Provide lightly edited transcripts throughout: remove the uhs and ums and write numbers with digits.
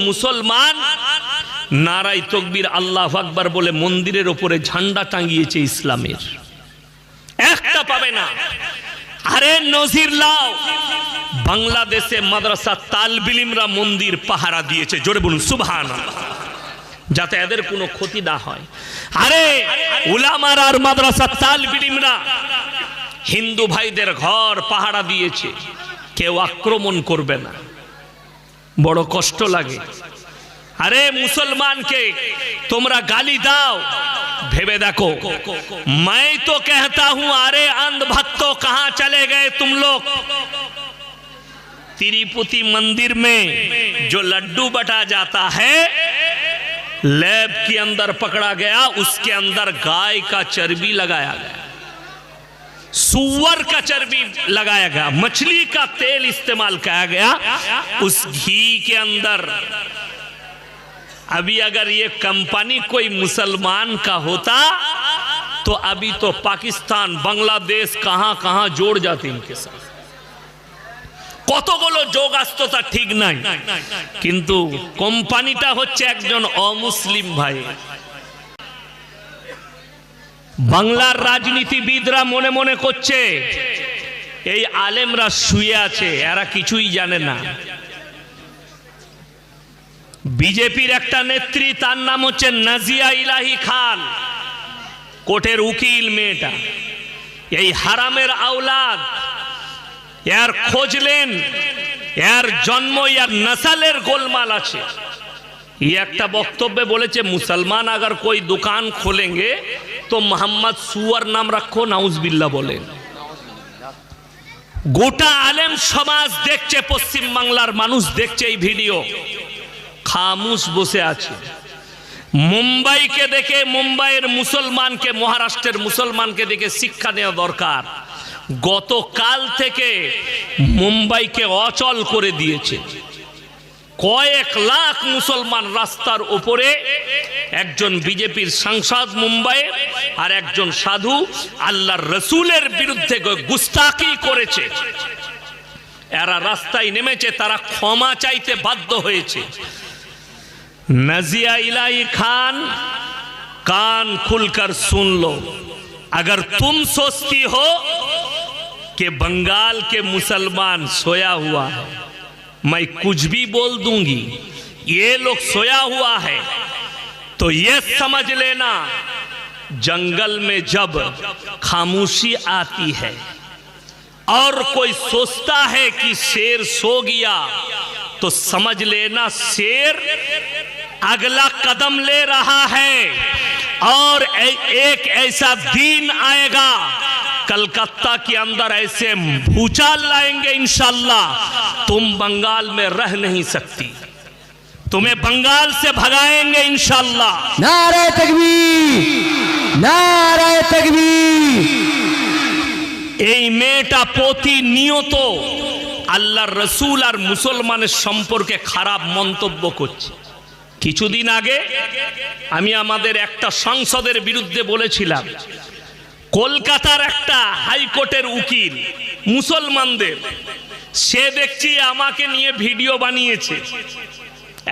মুসলমান নারাই তকবীর আল্লাহু আকবার বলে মন্দিরের উপরে ঝান্ডা টাঙিয়েছে ইসলামের, একটা পাবে না। আরে নজির লাও, বাংলাদেশে মাদ্রাসা তালবিল ইলমরা মন্দির পাহারা দিয়েছে, জোরে বলুন সুবহানাল্লাহ, যাতে এদের কোনো ক্ষতি না হয়। আরে উলামারা আর মাদ্রাসা তালবিল ইলমরা হিন্দু ভাইদের ঘর পাহারা দিয়েছে, কেউ আক্রমণ করবে না। বড় কষ্ট লাগে। আরে মুসলমানকে তোমরা গালি দাও, ভেবে দেখো, मैं तो कहता हूं अरे अंध भक्तों कहां चले गए तुम लोग। तिरुपति मंदिर में जो लड्डू बटा जाता है, लैब के अंदर पकड़ा गया, उसके अंदर गाय का चर्बी लगाया गया, सुअर का चर्बी लगाया गया, मछली का तेल इस्तेमाल किया गया उस घी के अंदर। अभी अगर ये कंपनी कोई मुसलमान का होता तो अभी तो पाकिस्तान बांग्लादेश कहां कहां जोड़ जाते इनके साथ। কতগুলো যোগ আসতো তা ঠিক নাই, কিন্তু কোম্পানিটা হচ্ছে একজন অমুসলিম ভাই। বাংলার রাজনীতিবিদরা মনে মনে করছে এই আলেমরা শুয়ে আছে, এরা কিছুই জানে না। বিজেপির একটা নেত্রী, তার নাম হচ্ছে নাজিয়া ইলাহি খান, কোর্টের উকিল মেয়েটা, এই হারামের আওলাদ, এর খোঁজলেন, এর জন্ম, এর নসলের গোলমাল আছে। ये একটা বক্তব্যে বলেছে, মুসলমান अगर कोई दुकान खोलेंगे तो मोहम्मद सुअर नाम रखो, नाउजबिल्लाह বলেন। গোটা আলেম সমাজ দেখছে, পশ্চিম বাংলার মানুষ দেখছে এই ভিডিও, খামোশ বসে আছে। মুম্বাইকে দেখে, মুম্বাইয়ের মুসলমানকে, মহারাষ্ট্রের মুসলমানকে দেখে শিক্ষা নেওয়া দরকার। গতকাল থেকে মুম্বাইকে অচল করে দিয়েছে, কয়েক লাখ মুসলমান রাস্তার উপরে। একজন বিজেপির সাংসদ মুম্বাইয়ে আর একজন সাধু আল্লাহর রসুলের বিরুদ্ধে গুস্তাখি করেছে, এরা রাস্তায় নেমেছে, তারা ক্ষমা চাইতে বাধ্য হয়েছে। नजिया इलाही खान, कान खुलकर सुन लो, अगर तुम सोचती हो कि बंगाल के मुसलमान सोया हुआ है, मैं कुछ भी बोल दूंगी, ये लोग सोया हुआ है, तो ये समझ लेना, जंगल में जब खामोशी आती है और कोई सोचता है कि शेर सो गया, तो समझ लेना शेर अगला कदम ले रहा है। और एक ऐसा दिन आएगा, कलकत्ता के अंदर ऐसे भूचाल लाएंगे इंशाअल्लाह, तुम बंगाल में रह नहीं सकती, तुम्हें बंगाल से भगाएंगे इंशाअल्लाह। नारे तकबीर, नारे तकबीर। এই মেয়েটা প্রতিনিয়ত আল্লাহর রসুল আর মুসলমানের সম্পর্কে খারাপ মন্তব্য করছে। কিছুদিন আগে আমি আমাদের একটা সংসদের বিরুদ্ধে বলেছিলাম, কলকাতার একটা হাইকোর্টের উকিল মুসলমানদের, সে দেখছি আমাকে নিয়ে ভিডিও বানিয়েছে।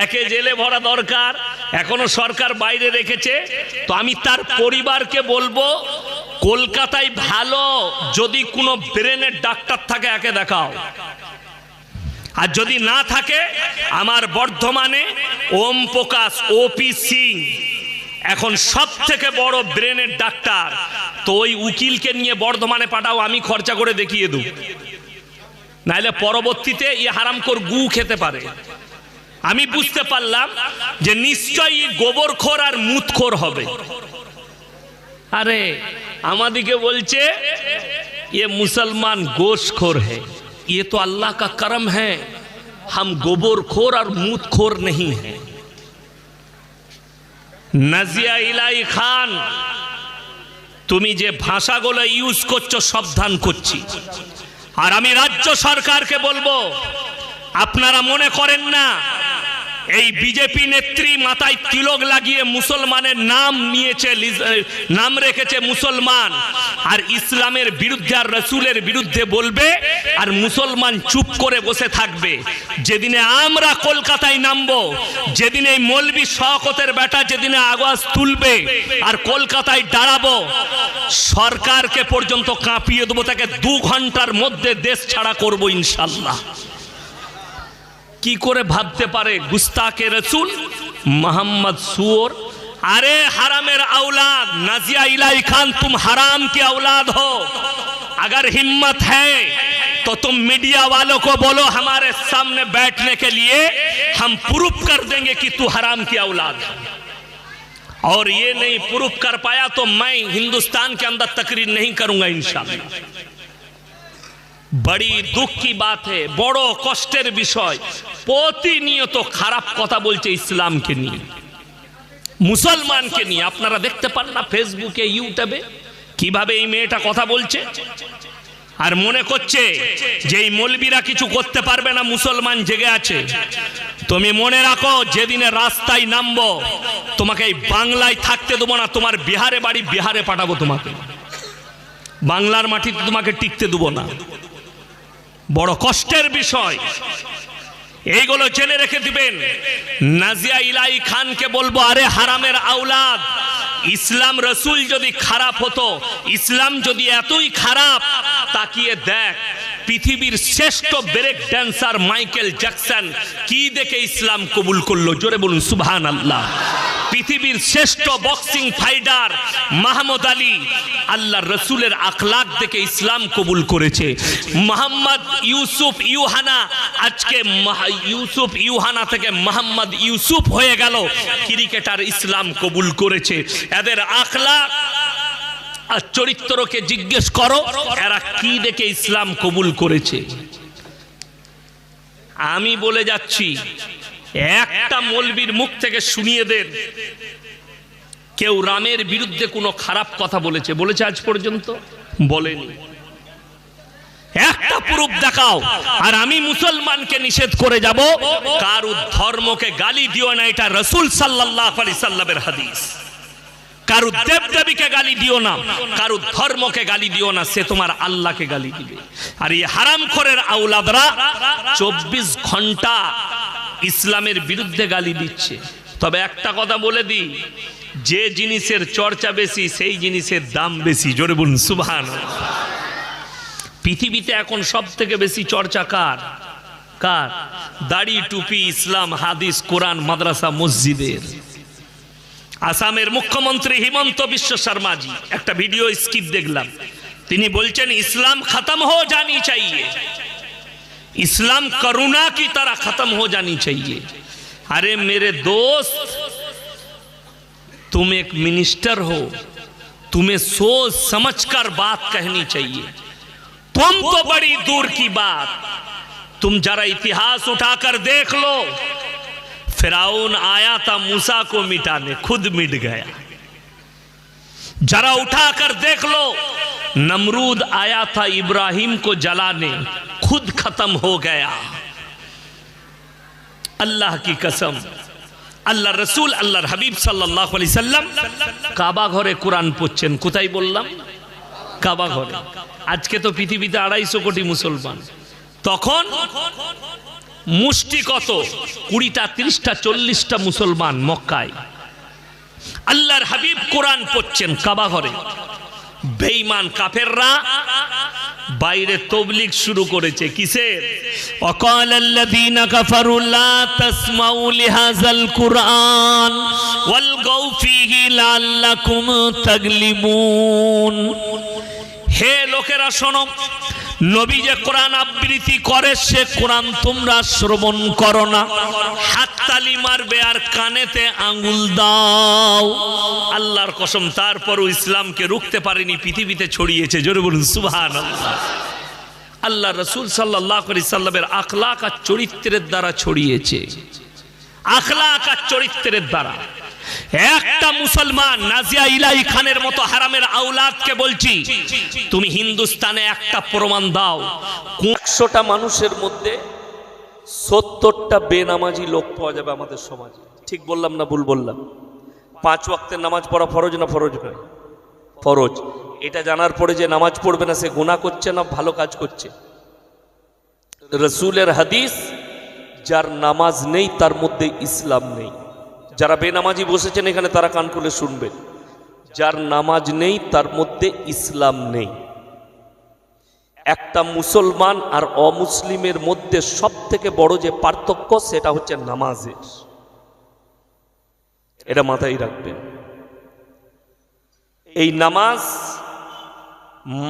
একে জেলে ভরা দরকার, এখনো সরকার বাইরে রেখেছে। তো আমি তার পরিবারকে বলবো, কলকাতায় ভালো যদি কোনো ব্রেনের ডাক্তার থাকে একে দেখাও, আর যদি না থাকে আমার বর্ধমানে ওম প্রকাশ ওপি সিং এখন সব থেকে বড় ব্রেনের ডাক্তার, তো ওই উকিলকে নিয়ে বর্ধমানে পাঠাও, আমি খরচা করে দেখিয়ে দেব, নাহলে পরবর্তীতে এই হারামখোর গু খেতে পারে। আমি বুঝতে পারলাম যে নিশ্চয়ই গোবরখোর আর মুতখোর হবে। আরে আমাদিকে বলছে ये मुसलमान गोश्तखोर है, ये तो अल्लाह का करम है, हम गोबरखोर और मूतखोर नहीं हैं। নাজিয়া ইলাহি খান, তুমি যে ভাষাগুলো ইউজ করছো সাবধান করছি। আর আমি রাজ্য সরকারকে বলবো, আপনারা মনে করেন না এই বিজেপি নেত্রী মাথায় তিলক লাগিয়ে মুসলমানের নাম নিয়েছে, নাম রেখেছে মুসলমান, আর ইসলামের বিরুদ্ধে আর রসুলের বিরুদ্ধে বলবে, আর মুসলমান চুপ করে বসে থাকবে। যেদিনে আমরা কলকাতায় নামবো, যেদিন এই মৌলবি শওকতের বেটা যেদিনে আওয়াজ তুলবে আর কলকাতায় দাঁড়াবো, সরকারকে পর্যন্ত কাঁপিয়ে দেবো, তাকে 2 ঘন্টার মধ্যে দেশ ছাড়া করবো ইনশাল্লাহ। কি করে ভাবতে পারে গুস্তাকে রসুল মোহাম্মদ সুর? अरे हरामेर औलाद, नजिया इलाही खान तुम हराम की औलाद हो। अगर हिम्मत है तो तुम मीडिया वालों को बोलो हमारे सामने बैठने के लिए, हम प्रूफ कर देंगे कि तू हराम की औलाद है। और ये नहीं प्रूफ कर पाया तो मैं हिंदुस्तान के अंदर तकरीर नहीं करूंगा इंशाअल्लाह। बड़ी दुख की बात है, बड़ो कष्टेर विषय, প্রতিনিয়ত খারাপ কথা বলছে ইসলামকে নিয়ে, মুসলমানকে নিয়ে। আপনারা দেখতে পান না ফেসবুকে, ইউটিউবে কিভাবে এই মেয়েটা কথা বলছে, আর মনে করছে যে এই মৌলবীরা কিছু করতে পারবে না, মুসলমান জেগে আছে। তুমি মনে রাখো, যেদিনে রাস্তায় নামবো তোমাকে এই বাংলায় থাকতে দেবো না, তোমার বিহারে বাড়ি, বিহারে পাঠাবো তোমাকে, বাংলার মাটিতে তোমাকে টিকতে দেবো না। বড় কষ্টের বিষয়, এইগুলো জেনে রেখে দিবেন। নাজিয়া ইলাহি খানকে বলবো, আরে হারামের আওলাদ, ইসলাম রসুল যদি খারাপ হতো, ইসলাম যদি এতই খারাপ, তাকিয়ে দেখ পৃথিবীর শ্রেষ্ঠ ব্রেক ড্যান্সার মাইকেল জ্যাকসন কি দেখে ইসলাম কবুল করলো, জোরে বলুন সুবহানাল্লাহ। পৃথিবীর শ্রেষ্ঠ বক্সিং ফাইটার মাহমুদ আলী আল্লাহ রসুলের আখলাক দেখে ইসলাম কবুল করেছে। মোহাম্মদ ইউসুফ ইউহানা, আজকে ইউসুফ ইউহানা থেকে মোহাম্মদ ইউসুফ হয়ে গেল, ক্রিকেটার ইসলাম কবুল করেছে। এদের আখলাক আর চরিত্রকে জিজ্ঞেস করো, এরা কি দেখে ইসলাম কবুল করেছে। আমি বলে যাচ্ছি, একটা মৌলবীর মুখ থেকে শুনিয়ে দেন কেউ রামের বিরুদ্ধে কোনো খারাপ কথা বলেছে? বলেছে আজ পর্যন্ত? বলেনি। একটা প্রুফ দেখাও, আর আমি মুসলমানকে নিষেধ করে যাব, কারো ধর্মকে গালি দিও না, এটা রাসূল সাল্লাল্লাহু আলাইহি সাল্লামের হাদিস। কারো দেবদেবীকে গালি দিও না, কারো ধর্মকে গালি দিও না, সে তোমার আল্লাহকে গালি দিবে। আর এই হারামখোরের আওলাদরা 24 ঘন্টা ইসলামের বিরুদ্ধে গালি দিচ্ছে। তবে একটা কথা বলে দিই, যে জিনিসের চর্চা বেশি সেই জিনিসের দাম বেশি, জোরে বলুন সুবহানাল্লাহ। পৃথিবীতে এখন সব থেকে বেশি চর্চা কার? কার? দাড়ি, টুপি, ইসলাম, হাদিস, কোরআন, মাদ্রাসা, মসজিদের। আসামের মুখ্যমন্ত্রী হিমন্ত বিশ্ব শর্মাজি একটা ভিডিও স্কিপ দেখলাম, তিনি বলছেন ইসলাম খতম হো জানি চাইয়ে, इस्लाम करुणा की तरह खत्म हो जानी चाहिए। अरे मेरे दोस्त, तुम एक मिनिस्टर हो, तुम्हें सोच समझकर बात कहनी चाहिए। तुम तो बड़ी दूर की बात, तुम जरा इतिहास उठाकर देख लो, फिरौन आया था मूसा को मिटाने, खुद मिट गया। जरा उठाकर देख लो, नमरूद आया था इब्राहिम को जलाने, खुद खत्म हो गया। अल्लाह की कसम, अल्लाह रसूल अल्लाहर हबीब सल्लल्लाहु अलैहि वसल्लम কাবা ঘরে কোরআন পড়ছেন। কোথায় বললাম? কাবা ঘরে। আজকে তো পৃথিবীতে 250 কোটি মুসলমান, তখন মুষ্টি কত, 20টা 30টা 40টা মুসলমান মক্কায়। আল্লাহর হাবিব কোরআন পড়ছেন কাবা ঘরে। বেঈমান কাফেররা বাইরে তবলিগ শুরু করেছে, কিসের? ওয়াকালাল্লাযীনা কাফারু লা তাসমাউ লিহাযাল কুরআন ওয়ালগাউ ফীহি লাআল্লাকুম তাগলিবুন। হে লোকেরা শোনো, নবী যে কোরআন আবৃত্তি করে সে কোরআন তোমরা শ্রবণ করো না, হাততালি মারবে আর কানেতে আঙ্গুল দাও। আল্লাহর কসম, তারপরও ইসলামকে রুখতে পারেনি, পৃথিবীতে ছড়িয়েছে, জোরে বলুন সুবহানাল্লাহ। আল্লাহ রাসূল সাল্লাল্লাহু আলাইহি সাল্লামের আখলাক আর চরিত্রের দ্বারা ছড়িয়েছে, আখলাক আর চরিত্রের দ্বারা। একটা মুসলমান নাজিয়া ইলাহি খানের মতো হারামের আওলাদকে বলছি, তুমি হিন্দুস্তানে একটা প্রমাণ দাও 100টা মানুষের মধ্যে 70টা বেনামাজি লোক পাওয়া যাবে আমাদের সমাজে। ঠিক বললাম না ভুল বললাম? 5 ওয়াক্তের নামাজ পড়া ফরজ না ফরজ নয়? ফরজ। এটা জানার পরে যে নামাজ পড়বে না সে গুনাহ করছে না ভালো কাজ করছে? রসুলের হাদিস, যার নামাজ নেই তার মধ্যে ইসলাম নেই। যারা বেনামাজি বসেছেন এখানে তারা কান খুলে শুনবেন, যার নামাজ নেই তার মধ্যে ইসলাম নেই। একটা মুসলমান আর অমুসলিমের মধ্যে সব থেকে বড় যে পার্থক্য সেটা হচ্ছে নামাজের। এটা মাথায় রাখবেন। এই নামাজ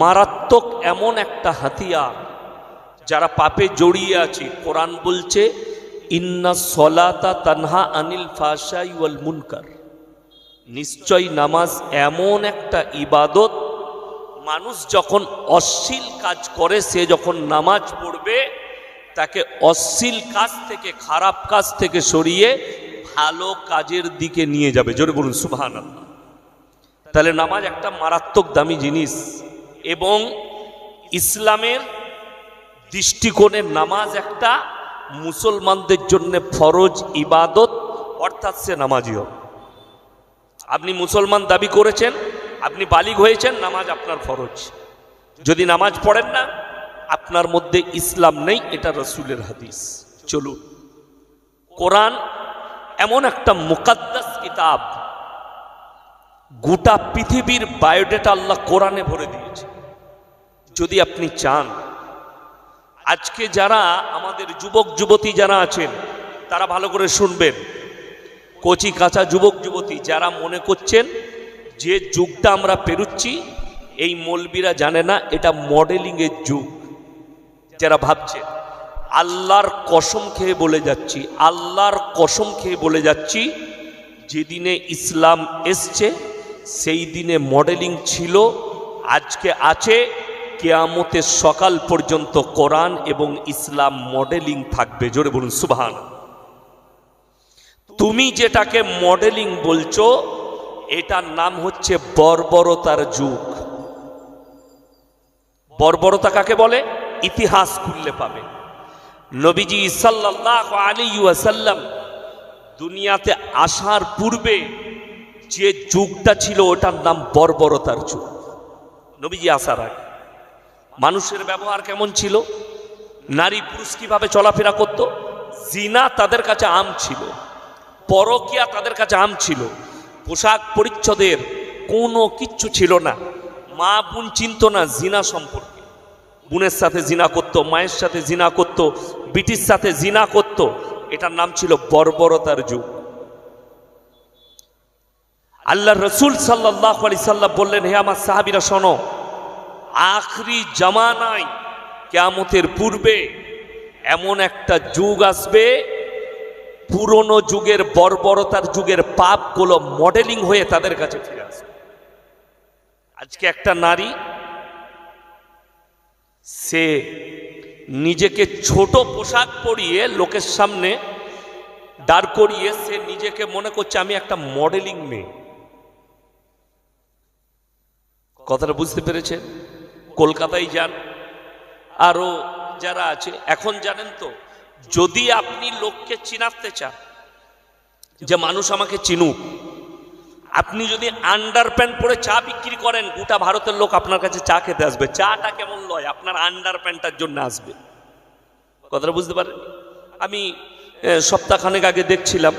মারাত্মক এমন একটা হাতিয়ার, যারা পাপে জড়িয়ে আছে। কোরআন বলছে ইন্না সলাতা তানহা আনিল ফাহশাই ওয়াল মুনকার। নিশ্চয় নামাজ এমন একটা ইবাদত, মানুষ যখন অশ্লীল কাজ করে, সে যখন নামাজ পড়বে তাকে অশ্লীল কাজ থেকে, খারাপ কাজ থেকে সরিয়ে ভালো কাজের দিকে নিয়ে যাবে। জোরে বলুন সুবহানাল্লাহ। তাহলে নামাজ একটা মারাত্মক দামি জিনিস, এবং ইসলামের দৃষ্টিকোণে নামাজ একটা মুসলমানদের জন্য ফরজ ইবাদত, অর্থাৎ সে নামাজি হবে। আপনি মুসলমান দাবি করেছেন, আপনি বালিগ হয়েছেন, নামাজ আপনার ফরজ। যদি নামাজ পড়েন না, আপনার মধ্যে ইসলাম নেই। এটা রসুলের হাদিস। চলুন, কোরআন এমন একটা মুকাদ্দাস কিতাব, গোটা পৃথিবীর বায়োডেটা আল্লাহ কোরআনে ভরে দিয়েছে। যদি আপনি চান, আজকে যারা আমাদের যুবক যুবতী যারা আছেন তারা ভালো করে শুনবেন। কচি কাঁচা যুবক যুবতী যারা মনে করছেন যে যুগটা আমরা পেরুচ্ছি, এই মৌলবীরা জানে না এটা মডেলিংয়ের যুগ, যারা ভাবছেন, আল্লাহর কসম খেয়ে বলে যাচ্ছি, আল্লাহর কসম খেয়ে বলে যাচ্ছি, যেদিনে ইসলাম এসছে সেই দিনে মডেলিং ছিল, আজকে আছে, কিয়ামতের সকাল পর্যন্ত কোরআন এবং ইসলাম মডেলিং থাকবে। জোরে বলুন সুবহানাল্লাহ। তুমি যেটাকে মডেলিং বলছো, এটার নাম হচ্ছে বর্বরতার যুগ। বর্বরতা কাকে বলে? ইতিহাস খুললে পাবে। নবীজি সাল্লাল্লাহু আলাইহি ওয়াসাল্লাম দুনিয়াতে আসার পূর্বে যে যুগটা ছিল ওটার নাম বর্বরতার যুগ। নবীজি আসার আগে মানুষের ব্যবহার কেমন ছিল, নারী পুরুষ কিভাবে চলাফেরা করত, জিনা তাদের কাছে আম ছিল, পরকিয়া তাদের কাছে আম ছিল, পোশাক পরিচ্ছদের কোনো কিচ্ছু ছিল না। মা বোন চিনত না জিনা সম্পর্কে, বোনের সাথে জিনা করত, মায়ের সাথে জিনা করত, বিটির সাথে জিনা করত। এটার নাম ছিল বর্বরতার যুগ। আল্লাহ রসুল সাল্লাল্লাহু আলাইহি সাল্লাম বললেন, হে আমার সাহাবীরা শোনো, আখরি জামানায় কিয়ামতের পূর্বে এমন একটা যুগ আসবে, পুরনো যুগের বর্বরতার যুগের পাপগুলো মডেলিং হয়ে তাদের কাছে ফিরে আসবে। আজকে একটা নারী, সে নিজেকে ছোট পোশাক পরিয়ে লোকের সামনে দাঁড় করিয়ে সে নিজেকে মনে করছে আমি একটা মডেলিং মেয়ে। কথাটা বুঝতে পেরেছে? কলকাতায় যান, আরো যারা আছে, এখন জানেন তো, যদি আপনি লোককে চিনাতে চান যে মানুষ আমাকে চিনুক, আপনি যদি আন্ডার প্যান্ট পরে চা বিক্রি করেন, গোটা ভারতের লোক আপনার কাছে চা খেতে আসবে। চাটা কেমন লয়, আপনার আন্ডার প্যান্টটার জন্য আসবে। কথাটা বুঝতে পারেন? আমি সপ্তাহখানেক আগে দেখছিলাম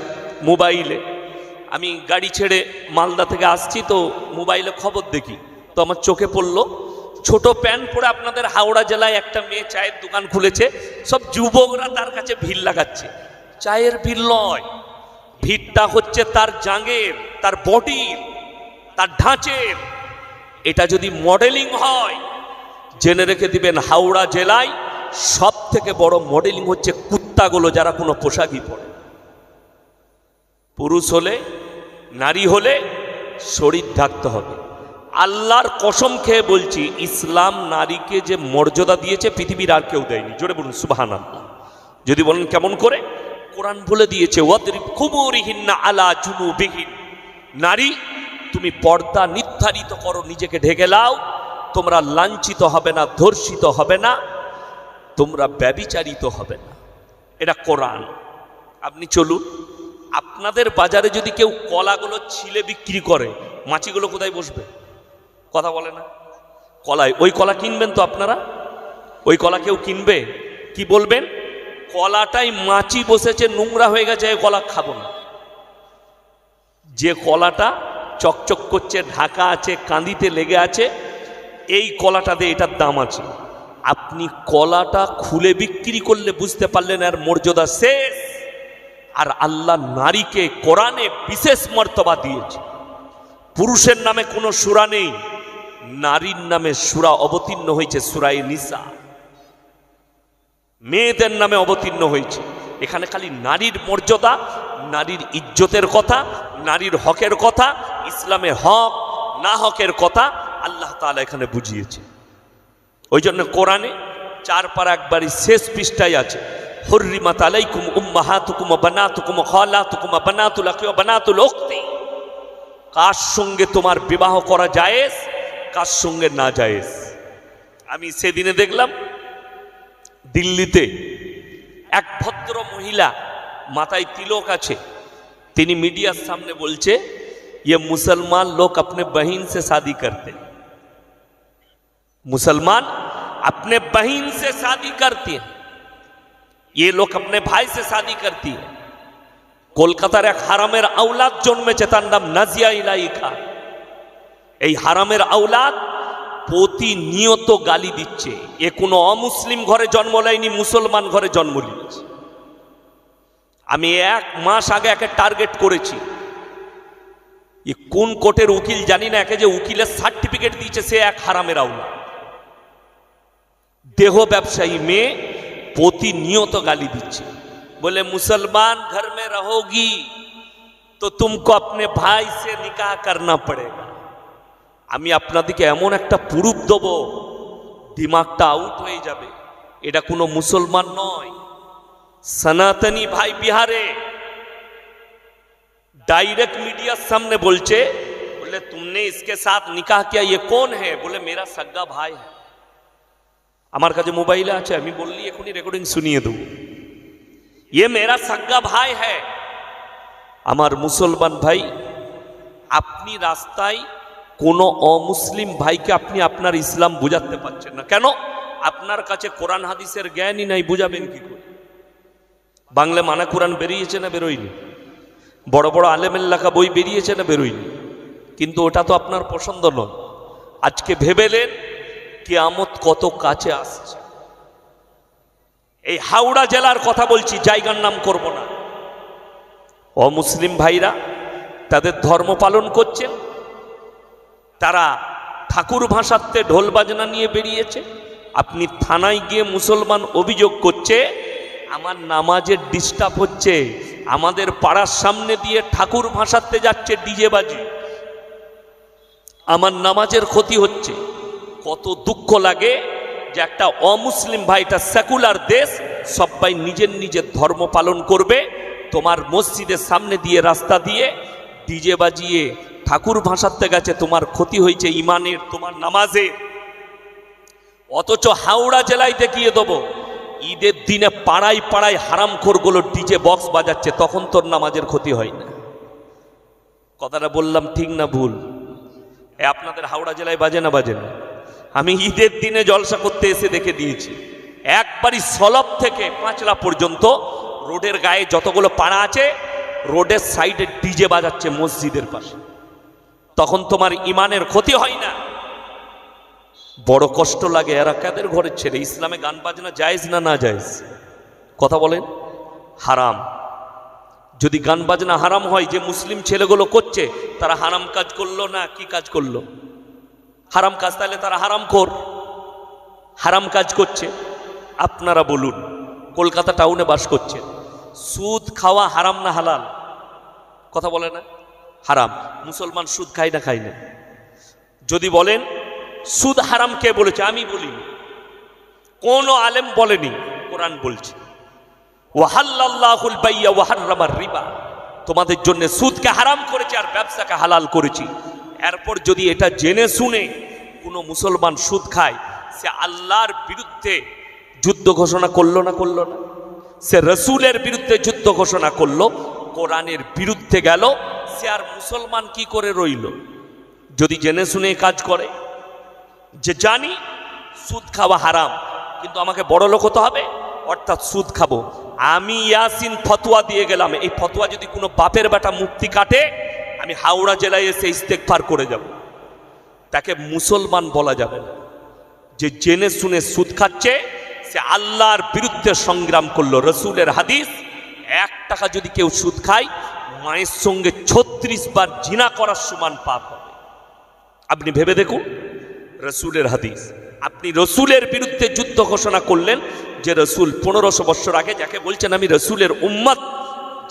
মোবাইলে, আমি গাড়ি ছেড়ে মালদা থেকে আসছি তো মোবাইলে খবর দেখি, তো আমার চোখে পড়লো ছোট প্যান্ট পরে আপনাদের হাওড়া জেলায় একটা মেয়ে চায়ের দোকান খুলেছে, সব যুবকরা তার কাছে ভিড় লাগাচ্ছে। চায়ের ভিড় নয়, ভিড়টা হচ্ছে তার জাঙ্গের, তার বডির, তার ঢাঁচের। এটা যদি মডেলিং হয়, জেনে রেখে দিবেন, হাওড়া জেলায় সব থেকে বড় মডেলিং হচ্ছে কুত্তাগুলো, যারা কোনো পোশাকই পরে। পুরুষ হলে, নারী হলে শরীর ঢাকতে হবে। আল্লাহর কসম খেয়ে বলছি, ইসলাম নারীকে যে মর্যাদা দিয়েছে পৃথিবীর আর কেউ দেয়নি। জোরে বলুন সুবহানাল্লাহ। যদি বলেন কেমন করে, কোরআন বলে দিয়েছে, ওয়াদরিব খুমুরিহিন্না আলা জুনুবিহিন। নারী, তুমি পর্দা নির্ধারিত করো, নিজেকে ঢেকে লাও, তোমরা লাঞ্ছিত হবে না, ধর্ষিত হবে না, তোমরা ব্যভিচারিত হবে না। এটা কোরআন। আপনি চলুন, আপনাদের বাজারে যদি কেউ কলাগুলো ছিলে বিক্রি করে, মাছিগুলো কোথায় বসবে? কথা বলে না? কলায়। ওই কলা কিনবেন তো আপনারা? ওই কলা কেউ কিনবে? কি বলবেন? কলাটাই মাছি বসেছে, নোংরা হয়ে গেছে, এই কলা খাবো না। যে কলাটা চকচক করছে, ঢাকা আছে, কাঁদিতে লেগে আছে, এই কলাটাতে এটার দাম আছে। আপনি কলাটা খুলে বিক্রি করলে বুঝতে পারলেন এর মর্যাদা শেষ। আর আল্লাহ নারীকে কোরআনে বিশেষ মর্তবা দিয়েছে। পুরুষের নামে কোনো সূরা নেই, নারীর নামে সূরা অবতীর্ণ হয়েছে, সূরায়ে নিসা। মেয়েদের নামে অবতীর্ণ হয়েছে। এখানে খালি নারীর মর্যাদা, নারীর ইজ্জতের কথা, নারীর হকের কথা, ইসলামে হক না হকের কথা আল্লাহ তাআলা এখানে বুঝিয়েছে। ওই জন্য কোরআনে 4 পারা একবারই শেষ পৃষ্ঠায় আছে, হুররিমাত আলাইকুম উম্মাহাতুকুম ওয়া বানাতুকুম ওয়া খালাতুকুম ওয়া বানাতুল আখি ওয়া বানাতুল উখতি। কার সঙ্গে তোমার বিবাহ করা জায়েজ, কার সঙ্গে না জায়েজ। আমি সেদিনে দেখলাম দিল্লিতে এক ভদ্র মহিলা, মাথায় তিলক আছে, তিনি মিডিয়ার সামনে বলছে, ये मुसलमान लोग अपने बहन से शादी करते, मुसलमान अपने बहन से शादी करते हैं, ये लोग अपने भाई से शादी करती है। কলকাতার এক হারামের আওলাদ জন্মেছে, তার নাম নাজিয়া ইলাহি খান। এই হারামের আওলাদ প্রতিনিয়ত গালি দিচ্ছে। এ কোনো অমুসলিম ঘরে জন্ম নেয়নি, মুসলমান ঘরে জন্ম নিয়েছে। আমি 1 মাস আগে একে টার্গেট করেছি। এ কোন কোর্টের উকিল জানি না, একে যে উকিলের সার্টিফিকেট দিয়েছে সে এক হারামের আওলাদ। দেহ ব্যবসায়ী মেয়ে প্রতিনিয়ত গালি দিচ্ছে, बोले मुसलमान घर में रहोगी तो तुमको अपने भाई से निकाह करना पड़ेगा। আমি আপনাদেরকে এমন একটা প্রুফ দেব, দিমাগটা আউট হয়ে যাবে। এটা কোনো মুসলমান নয়, সনাতনী ভাই বিহারে डायरेक्ट मीडिया सामने बोलचे, बोले तुमने इसके साथ निकाह किया, ये कौन है? बोले मेरा सगा भाई है। আমার কাছে মোবাইল আছে, আমি বললি এখনই রেকর্ডিং শুনিয়ে দেব, ये मेरा सगा भाई है। আমার মুসলমান ভাই, আপনি রাস্তায় কোনো অমুসলিম ভাইকে আপনি আপনার ইসলাম বুঝাতে পারছেন না কেন? আপনার কাছে কোরআন হাদিসের জ্ঞানই নাই, বুঝাবেন কি করে? বাংলা মানা কোরআন বেরিয়েছে না বেরোয়নি? বড় বড় আলেমের লেখা বই বেরিয়েছে না বেরোয়নি? কিন্তু ওটা তো আপনার পছন্দ নয়। আজকে ভেবেলেন কিয়ামত কত কাছে আসছে। এই হাওড়া জেলার কথা বলছি, জায়গার নাম করব না। অমুসলিম ভাইরা তাদের ধর্ম পালন করছেন, তারা ঠাকুর ভাসাতে ঢোল বাজনা নিয়ে বেরিয়েছে। আপনি থানায় গিয়ে মুসলমান অভিযোগ করছে আমার নামাজের ডিস্টার্ব হচ্ছে, আমাদের পাড়ার সামনে দিয়ে ঠাকুর ভাসাতে যাচ্ছে ডিজে বাজি, আমার নামাজের ক্ষতি হচ্ছে। কত দুঃখ লাগে যে একটা অমুসলিম ভাইটা, সেকুলার দেশ, সবাই নিজের নিজের ধর্ম পালন করবে, তোমার মসজিদের সামনে দিয়ে রাস্তা দিয়ে ডিজে বাজিয়ে ঠাকুর ভাসাতে গেছে, তোমার ক্ষতি হয়েছে ইমানের, তোমার নামাজের। অথচ হাওড়া জেলায় দেখিয়ে দেবো, ঈদের দিনে পাড়ায় পাড়ায় হারামখোরগুলো ডিজে বক্স বাজাচ্ছে, তখন তোর নামাজের ক্ষতি হয় না। কথাটা বললাম ঠিক না ভুল? আপনাদের হাওড়া জেলায় বাজে না বাজে না? আমি ঈদের দিনে জলসা করতে এসে দেখে দিয়েছি, একবারই সলব থেকে পাঁচলা পর্যন্ত রোডের গায়ে যতগুলো পাড়া আছে, রোডের সাইডে ডিজে বাজাচ্ছে মসজিদের পাশে, তখন তোমার ইমানের ক্ষতি হয় না? বড় কষ্ট লাগে। এরা কাদের ঘরের ছেলে? ইসলামে গান বাজনা জায়েজ না না জায়েজ? কথা বলেন। হারাম। যদি গান বাজনা হারাম হয়, যে মুসলিম ছেলেগুলো করছে তারা হারাম কাজ করলো না কি কাজ করলো? হারাম কাজ। তাহলে তারা হারামখোর, হারাম কাজ করছে। আপনারা বলুন, কলকাতা টাউনে বাস করছে, সুদ খাওয়া হারাম না হালাল? কথা বলে না? হারাম। মুসলমান সুদ খায় না খায় না? যদি বলেন সুদ হারাম কে বলেছে? আমি বলিনি, কোন আলেম বলেনি, কোরআন বলছে ওয়াহাল্লাল্লাহুল বাইয়া ওয়া হাররামার রিবা, তোমাদের জন্য সুদকে হারাম করেছি আর ব্যবসাকে হালাল করেছি। এরপর যদি এটা জেনে শুনে কোনো মুসলমান সুদ খায়, সে আল্লাহর বিরুদ্ধে যুদ্ধ ঘোষণা করলো না করলো না? সে রসুলের বিরুদ্ধে যুদ্ধ ঘোষণা করলো, কোরআনের বিরুদ্ধে গেল, সে আর মুসলমান কি করে রইল? যদি জেনে শুনে কাজ করে, যে জানি সুদ খাওয়া হারাম কিন্তু আমাকে বড় লোক হতে হবে, অর্থাৎ সুদ খাবো, আমি ইয়াসিন ফতোয়া দিয়ে গেলাম, এই ফতোয়া যদি কোনো বাপের বেটা মুক্তি কাটে, আমি হাওড়া জেলায় এসে ইস্তেগফার করে যাব, তাকে মুসলমান বলা যাবে না। যে জেনে শুনে সুদ খাচ্ছে সে আল্লাহর বিরুদ্ধে সংগ্রাম করলো। রসুলের হাদিস, 1 টাকা যদি কেউ সুদ খায়, মায়ের সঙ্গে 36 বার জিনা করার সমান পাপ হবে। আপনি ভেবে দেখুন, রসুলের হাদিস। আপনি রসুলের বিরুদ্ধে যুদ্ধ ঘোষণা করলেন, যে রসুল 1500 বছর আগে, যাকে বলছেন আমি রসুলের উম্মত,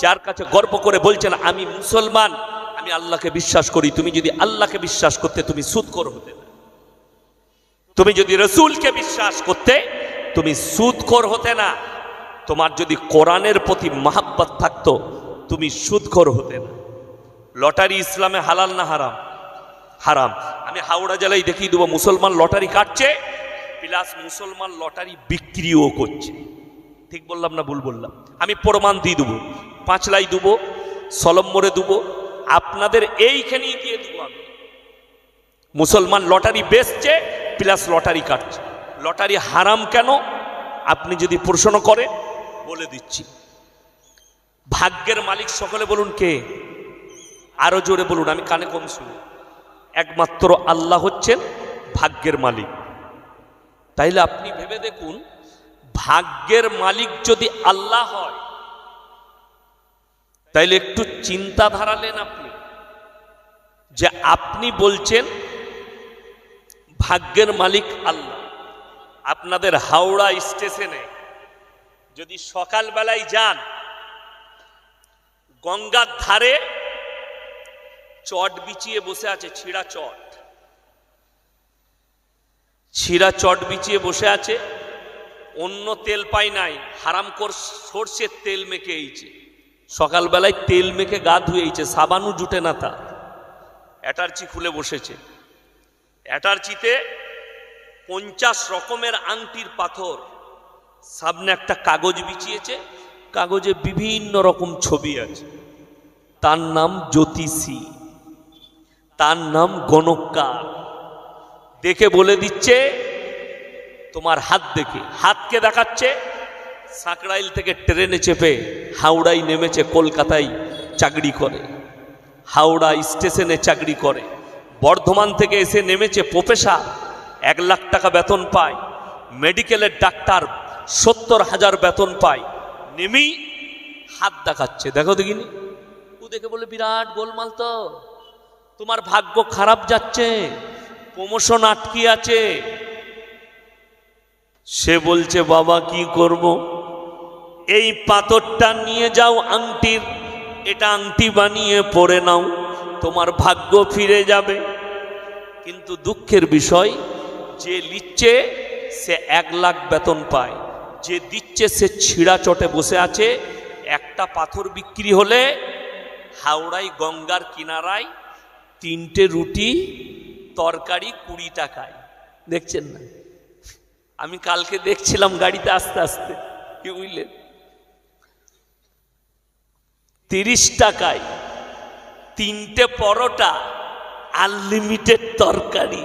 যার কাছে গর্ব করে বলছেন আমি মুসলমান, আমি আল্লাহকে বিশ্বাস করি। তুমি যদি আল্লাহকে বিশ্বাস করতে, তুমি সুদখোর হতে না। তুমি যদি রসুলকে বিশ্বাস করতে, তুমি সুদখোর হতে না। তোমার যদি কোরআনের প্রতি মহাব্বত থাকতো, তুমি সুদখোর হতে না। লটারি ইসলামে হালাল না হারাম? হারাম। আমি হাওড়া জেলায় দেখিয়ে দেবো, মুসলমান লটারি কাটছে, প্লাস মুসলমান লটারি বিক্রিও করছে। ঠিক বললাম না ভুল বললাম? আমি প্রমাণ দিয়ে দেবো, 5 লাই দেবো, সলম্বরে দেবো, আপনাদের এইখানেই দিয়ে দেবো। আমি মুসলমান লটারি বেচছে প্লাস লটারি কাটছে। লটারি হারাম কেন আপনি যদি প্রশ্ন করেন, বলে দিচ্ছি। ভাগ্যের মালিক সকলে বলুন কে? আরো জোরে বলুন, আমি কানে কম শুনি। একমাত্র আল্লাহ হচ্ছেন ভাগ্যের মালিক। তাইলে আপনি ভেবে দেখুন, ভাগ্যের মালিক যদি আল্লাহ হয়, তাইলে একটু চিন্তা ধারালেন আপনি, যে আপনি বলছেন ভাগ্যের মালিক আল্লাহ। আপনাদের হাওড়া স্টেশনে যদি সকালবেলায় যান, গঙ্গার ধারে চট বিছিয়ে বসে আছে, ছিঁড়া চট বিছিয়ে বসে আছে, অন্য তেল পাই নাই, হারামখোর সর্ষের তেল মেখে এইছে, সকালবেলায় তেল মেখে গা ধুয়েছে, সাবানও জুটে না তার, অ্যাটার্চি খুলে বসেছে। অ্যাটার্চিতে 50 রকমের আংটির পাথর, সামনে একটা কাগজ বিছিয়েছে, কাগজে বিভিন্ন রকম ছবি আছে। তার নাম জ্যোতিষী, তার নাম গণককার। দেখে বলে দিচ্ছে তোমার হাত, দেখে হাতকে দেখাচ্ছে। সাঁকড়াইল থেকে ট্রেনে চেপে হাওড়ায় নেমেছে, কলকাতায় চাকরি করে, হাওড়া স্টেশনে চাকরি করে। বর্ধমান থেকে এসে নেমেছে প্রফেসর, 1 লাখ টাকা বেতন পায়। মেডিকেলের ডাক্তার 70,000 বেতন পায়। নেমেই হাত দেখাচ্ছে, দেখো দেখিনি। ও দেখে বলে বিরাট গোলমাল তো, তোমার ভাগ্য খারাপ যাচ্ছে, প্রমোশন আটকে আছে। সে বলছে বাবা কি করব, এই পাথরটা নিয়ে যাও আংটির, এটা আংটি বানিয়ে পরে নাও, তোমার ভাগ্য ফিরে যাবে। কিন্তু দুঃখের বিষয়, যে লিখছে সে 1 লাখ বেতন পায়, যে দিচ্ছে সে ছিঁড়া চটে বসে আছে। একটা পাথর বিক্রি হলে হাওড়ায় গঙ্গার কিনারায় 3টে রুটি তরকারি 20 টাকায়। দেখছেন না? আমি কালকে দেখছিলাম গাড়িতে আসতে আসতে, কি বুঝলেন, 30 টাকায় 3টে পরোটা, আনলিমিটেড তরকারি,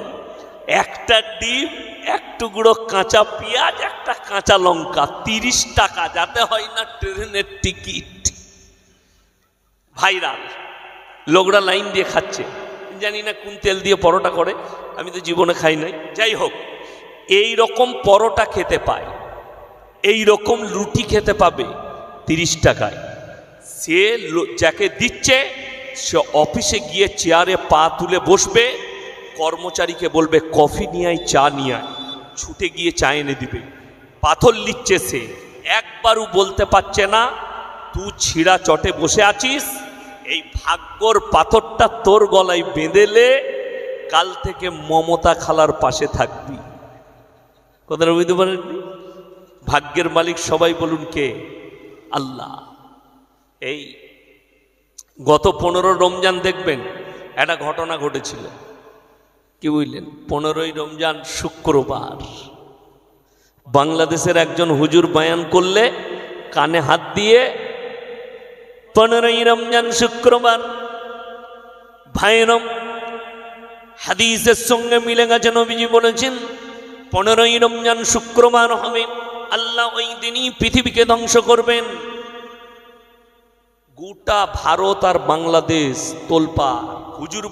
একটা ডিম, 1 টুকরো কাঁচা পেঁয়াজ, একটা কাঁচা লঙ্কা, 30 টাকা, যাতে হয় না ট্রেনের টিকিট। ভাইরাল, লোকরা লাইন দিয়ে খাচ্ছে। জানি না কোন তেল দিয়ে পরোটা করে, আমি তো জীবনে খাই নাই। যাই হোক, এই রকম পরোটা খেতে পায়, এই রকম রুটি খেতে পাবে 30 টাকায়। সে যাকে দিচ্ছে সে অফিসে গিয়ে চেয়ারে পা তুলে বসবে, কর্মচারীকে বলবে কফি নিয়ে আয়, চা নিয়ে আয়, ছুটে গিয়ে চা এনে দিবে। পাথর লিখছে সে, একবারও বলতে পারছে না তুই ছিঁড়া চটে বসে আছিস, এই ভাগ্যর পাথরটা তোর গলায় বেঁধেলে কাল থেকে মমতা খালার পাশে থাকবি। কথাটা বুঝতে পারেননি? ভাগ্যের মালিক সবাই বলুন কে? আল্লাহ। এই গত 15 রমজান দেখবেন একটা ঘটনা ঘটেছিল, কি বুঝলেন? 15ই রমজান শুক্রবার বাংলাদেশের একজন হুজুর বয়ান করলে কানে হাত দিয়ে 15ই রমজান শুক্রবার ভাইরম হাদিসের সঙ্গে মিলে গেছে নবীজি বলেছেন 15ই রমজান শুক্রবার হবে আল্লাহ ওই দিনই পৃথিবীকে ধ্বংস করবেন গোটা ভারত আর বাংলাদেশ তোলপা হুজুর